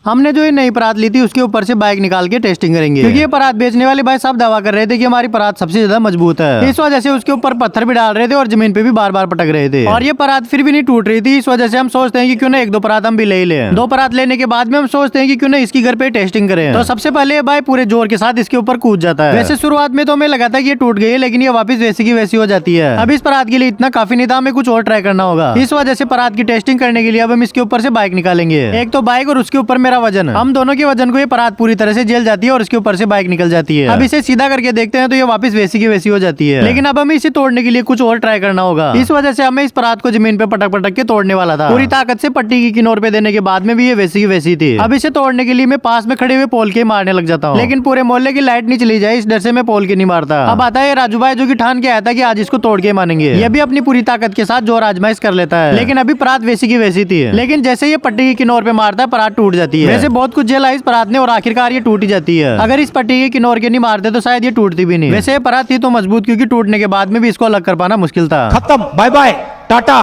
हमने जो ये नई परात ली थी उसके ऊपर से बाइक निकाल के टेस्टिंग करेंगे, क्योंकि ये परात बेचने वाले भाई सब दावा कर रहे थे कि हमारी परात सबसे ज्यादा मजबूत है। इस वजह से उसके ऊपर पत्थर भी डाल रहे थे और जमीन पे भी बार बार पटक रहे थे, और ये परात फिर भी नहीं टूट रही थी। इस वजह से हम सोचते हैं कि क्यों ना एक दो परात हम भी ले ही ले। दो परात लेने के बाद में हम सोचते हैं कि क्यों ना इसकी घर पे टेस्टिंग करें। तो सबसे पहले भाई पूरे जोर के साथ इसके ऊपर कूद जाता है। वैसे शुरुआत में तो हमें लगा था कि ये टूट गई है, लेकिन ये वापस वैसी की वैसी हो जाती है। अब इस परात के लिए इतना काफी नहीं था, हमें कुछ और ट्राई करना होगा। इस वजह से परात की टेस्टिंग करने के लिए अब हम इसके ऊपर से बाइक निकालेंगे। एक तो बाइक और उसके ऊपर मेरा वजन, हम दोनों के वजन को ये परात पूरी तरह से झेल जाती है और इसके ऊपर से बाइक निकल जाती है। अब इसे सीधा करके देखते हैं तो ये वापस वैसी की वैसी हो जाती है, लेकिन अब हमें इसे तोड़ने के लिए कुछ और ट्राई करना होगा। इस वजह से हमें इस परात को जमीन पे पटक पटक के तोड़ने वाला था। पूरी ताकत से पट्टी की किनार पे देने के बाद में भी ये वैसी की वैसी थी। अब इसे तोड़ने के लिए मैं पास में खड़े हुए पोल के मारने लग जाता हूँ, लेकिन पूरे मोहल्ले की लाइट नहीं चली जाए इस डर से मैं पोल के नहीं मारता। अब आता है राजू भाई, जो कि ठान के आया था कि आज इसको तोड़ के मानेंगे। ये भी अपनी पूरी ताकत के साथ जोर आजमाइश कर लेता है, लेकिन अभी परात वैसी की वैसी थी। लेकिन जैसे ये पट्टी की किनार पे मारता है परात टूट जाती है। वैसे बहुत कुछ झेला इस परात ने और आखिरकार ये टूट ही जाती है। अगर इस पट्टी की किनार के नहीं मारते तो शायद ये टूटती भी नहीं। वैसे ये परात थी तो मजबूत, क्योंकि टूटने के बाद में भी इसको अलग कर पाना मुश्किल था। खत्म, बाय बाय, टाटा।